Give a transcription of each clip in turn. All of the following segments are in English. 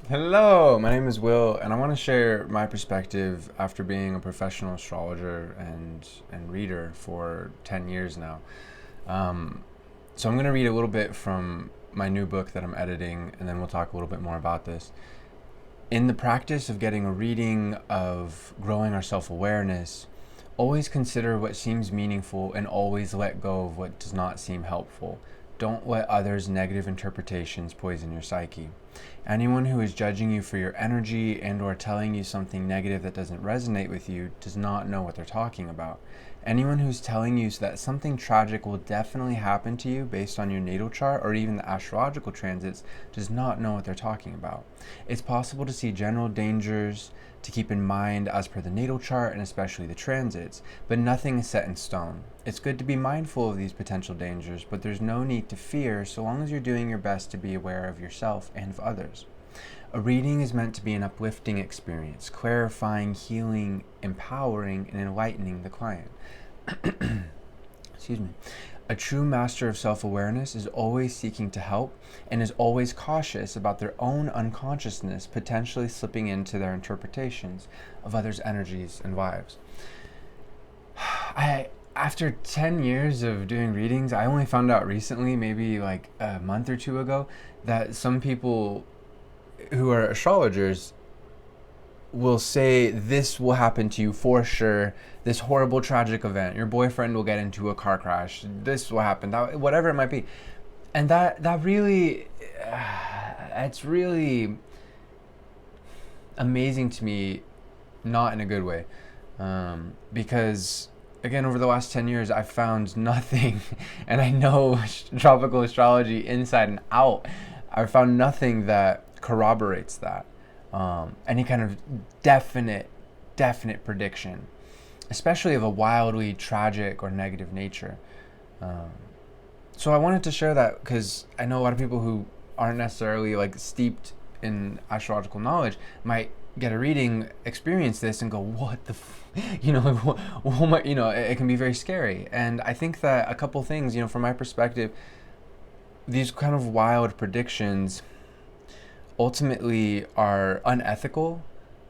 Hello, my name is Will, and I want to share my perspective after being a professional astrologer and reader for 10 years now. Um, so I'm going to read a little bit from my new book that I'm editing, and then we'll talk a little bit more about this. In the practice of getting a reading, of growing our self awareness, always consider what seems meaningful and always let go of what does not seem helpful. Don't let others' negative interpretations poison your psyche. Anyone who is judging you for your energy and or telling you something negative that doesn't resonate with you does not know what they're talking about. Anyone who's telling you that something tragic will definitely happen to you based on your natal chart or even the astrological transits does not know what they're talking about. It's possible to see general dangers to keep in mind as per the natal chart and especially the transits, but nothing is set in stone. It's good to be mindful of these potential dangers, but there's no need to fear so long as you're doing your best to be aware of yourself and of others. A reading is meant to be an uplifting experience, clarifying, healing, empowering, and enlightening the client. Excuse me. A true master of self awareness is always seeking to help and is always cautious about their own unconsciousness potentially slipping into their interpretations of others' energies and vibes. After 10 years of doing readings, I only found out recently, maybe like a month or two ago, that some people who are astrologers will say this will happen to you for sure, this horrible tragic event, your boyfriend will get into a car crash, this will happen, that, whatever it might be. And that really it's really amazing to me, not in a good way, because again, over the last 10 years I've found nothing and I know tropical astrology inside and out. I've found nothing that corroborates that. Any kind of definite prediction, especially of a wildly tragic or negative nature. Um, so I wanted to share that because I know a lot of people who aren't necessarily like steeped in astrological knowledge might get a reading, experience this, and go, "What the, like, it can be very scary." And I think that a couple things, from my perspective, these kind of wild predictions ultimately are unethical.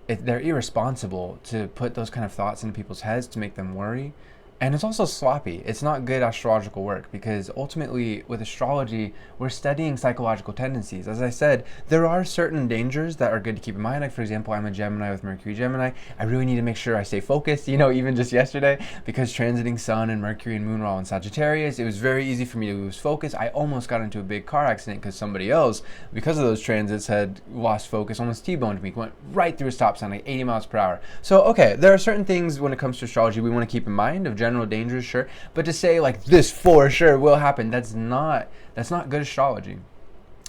They're irresponsible to put those kind of thoughts into people's heads to make them worry. And it's also sloppy. It's not good astrological work because ultimately, with astrology, we're studying psychological tendencies. As I said, there are certain dangers that are good to keep in mind. Like, for example, I'm a Gemini with Mercury Gemini. I really need to make sure I stay focused, even just yesterday, because transiting Sun and Mercury and Moon were all in Sagittarius, it was very easy for me to lose focus. I almost got into a big car accident because somebody else, because of those transits, had lost focus, almost T-boned me, went right through a stop sign, like 80 miles per hour. So, okay, there are certain things when it comes to astrology we want to keep in mind of general dangers, sure, but to say like this for sure will happen, that's not good astrology.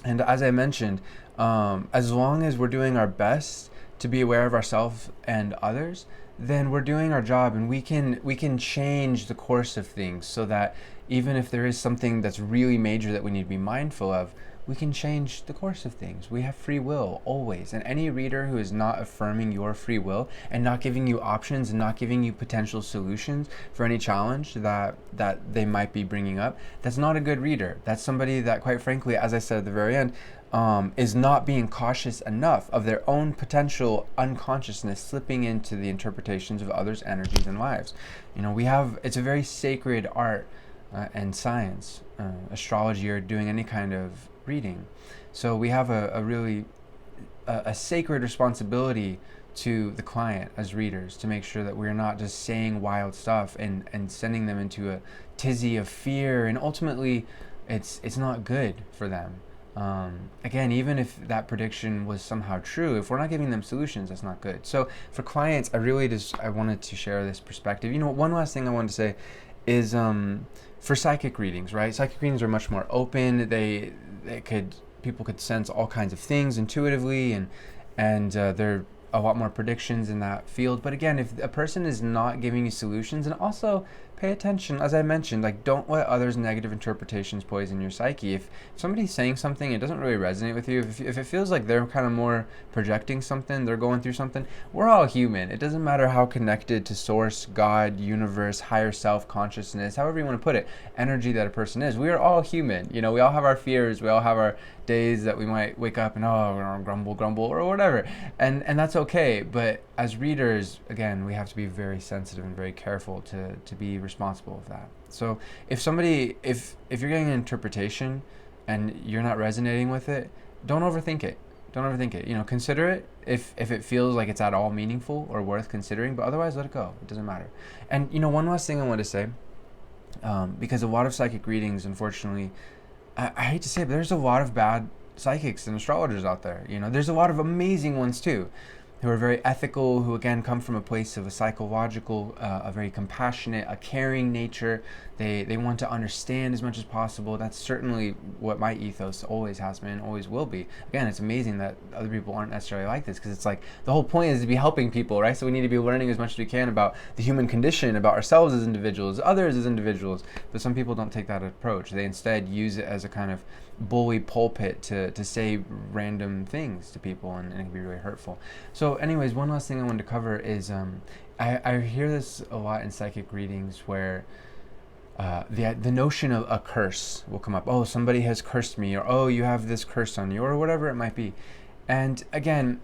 And as I mentioned, as long as we're doing our best to be aware of ourselves and others, then we're doing our job, and we can change the course of things so that even if there is something that's really major that we need to be mindful of, we can change the course of things. We have free will always. And any reader who is not affirming your free will and not giving you options and not giving you potential solutions for any challenge that they might be bringing up, that's not a good reader. That's somebody that, quite frankly, as I said at the very end, is not being cautious enough of their own potential unconsciousness slipping into the interpretations of others' energies and lives. It's a very sacred art and science, astrology, or doing any kind of reading. So we have a really a sacred responsibility to the client as readers to make sure that we're not just saying wild stuff and sending them into a tizzy of fear, and ultimately it's not good for them. Again, even if that prediction was somehow true, if we're not giving them solutions, that's not good. So for clients, I wanted to share this perspective. One last thing I wanted to say is for psychic readings, right? Psychic readings are much more open. People could sense all kinds of things intuitively, and there are a lot more predictions in that field. But again, if a person is not giving you solutions, and also pay attention. As I mentioned, like, don't let others' negative interpretations poison your psyche. If somebody's saying something, it doesn't really resonate with you, if it feels like they're kind of more projecting something, they're going through something, we're all human. It doesn't matter how connected to source, God, universe, higher self, consciousness, however you want to put it, energy that a person is. We are all human. You know, we all have our fears, we all have our days that we might wake up and grumble or whatever, and that's okay. But as readers, again, we have to be very sensitive and very careful to be responsible of that. So if you're getting an interpretation and you're not resonating with it, don't overthink it. You know, consider it if it feels like it's at all meaningful or worth considering, but otherwise let it go. It doesn't matter. And you know, one last thing I want to say, because a lot of psychic readings, unfortunately, I hate to say it, but there's a lot of bad psychics and astrologers out there. You know, there's a lot of amazing ones too, who are very ethical, who again come from a place of a psychological, a very compassionate, a caring nature. They want to understand as much as possible. That's certainly what my ethos always has been, always will be. Again, it's amazing that other people aren't necessarily like this, because it's like the whole point is to be helping people, right? So we need to be learning as much as we can about the human condition, about ourselves as individuals, others as individuals. But some people don't take that approach. They instead use it as a kind of bully pulpit to say random things to people, and it can be really hurtful. So anyways, one last thing I wanted to cover is I hear this a lot in psychic readings where the notion of a curse will come up. Oh, somebody has cursed me, or oh, you have this curse on you, or whatever it might be. And again,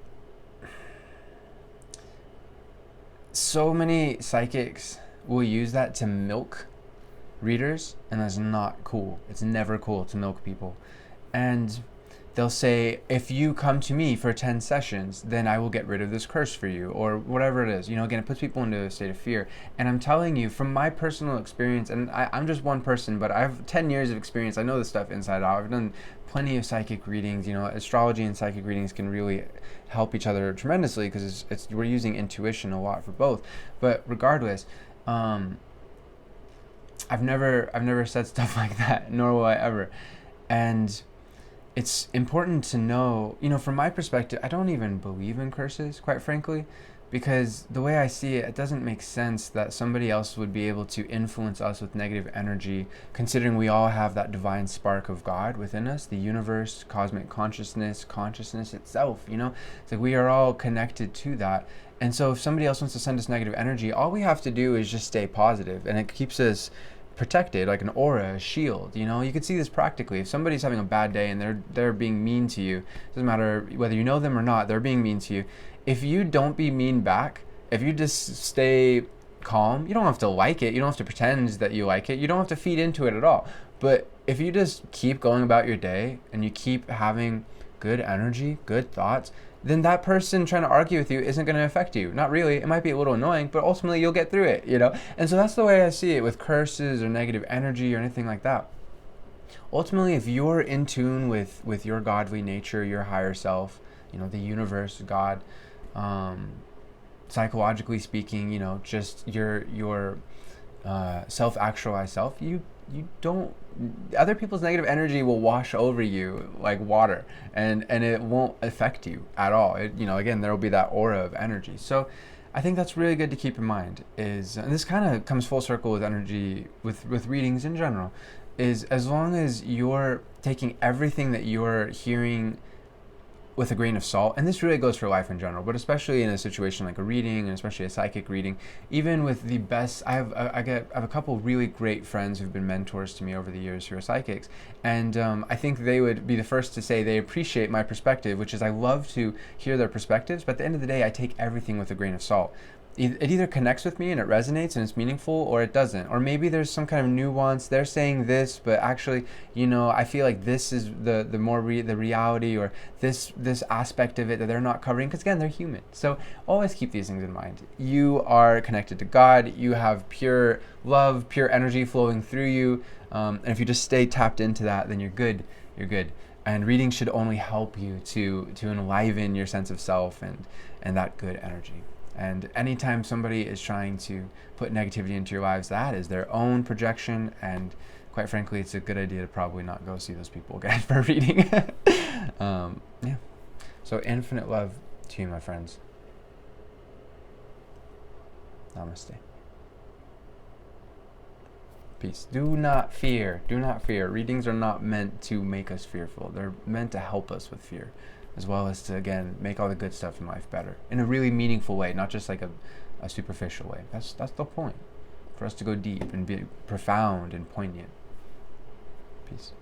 so many psychics will use that to milk readers, and that's not cool. It's never cool to milk people. And they'll say, if you come to me for 10 sessions, then I will get rid of this curse for you, or whatever it is. You know, again, it puts people into a state of fear. And I'm telling you, from my personal experience, and I'm just one person, but I have 10 years of experience. I know this stuff inside out. I've done plenty of psychic readings. You know, astrology and psychic readings can really help each other tremendously, because we're using intuition a lot for both. But regardless, I've never said stuff like that, nor will I ever. And it's important to know, you know, from my perspective, I don't even believe in curses, quite frankly, because the way I see it, it doesn't make sense that somebody else would be able to influence us with negative energy, considering we all have that divine spark of God within us, the universe, cosmic consciousness itself, you know? It's like we are all connected to that. And so if somebody else wants to send us negative energy, all we have to do is just stay positive, and it keeps us protected, like an aura, a shield. You know, you could see this practically. If somebody's having a bad day and they're being mean to you, doesn't matter whether you know them or not, they're being mean to you. If you don't be mean back, if you just stay calm, you don't have to like it, you don't have to pretend that you like it, you don't have to feed into it at all. But if you just keep going about your day and you keep having good energy, good thoughts, then that person trying to argue with you isn't going to affect you. Not really. It might be a little annoying, but ultimately you'll get through it, you know? And so that's the way I see it with curses or negative energy or anything like that. Ultimately, if you're in tune with your godly nature, your higher self, you know, the universe, God, psychologically speaking, you know, just your self-actualized self, you don't, other people's negative energy will wash over you like water, and it won't affect you at all. It, you know, again, there will be that aura of energy. So I think that's really good to keep in mind, is, and this kind of comes full circle with energy, with readings in general, is as long as you're taking everything that you're hearing with a grain of salt, and this really goes for life in general, but especially in a situation like a reading, and especially a psychic reading, even with the best, I have a couple really great friends who've been mentors to me over the years who are psychics, and I think they would be the first to say they appreciate my perspective, which is I love to hear their perspectives, but at the end of the day, I take everything with a grain of salt. It either connects with me and it resonates and it's meaningful, or it doesn't. Or maybe there's some kind of nuance. They're saying this, but actually, you know, I feel like this is the reality, or this aspect of it that they're not covering, because again, they're human. So always keep these things in mind. You are connected to God. You have pure love, pure energy flowing through you. And if you just stay tapped into that, then you're good. You're good. And reading should only help you to enliven your sense of self and that good energy. And anytime somebody is trying to put negativity into your lives, that is their own projection, and quite frankly, it's a good idea to probably not go see those people again for reading. Yeah. So infinite love to you, my friends. Namaste. Peace. Do not fear. Do not fear. Readings are not meant to make us fearful. They're meant to help us with fear, as well as to, again, make all the good stuff in life better in a really meaningful way, not just like a superficial way. That's the point, for us to go deep and be profound and poignant. Peace.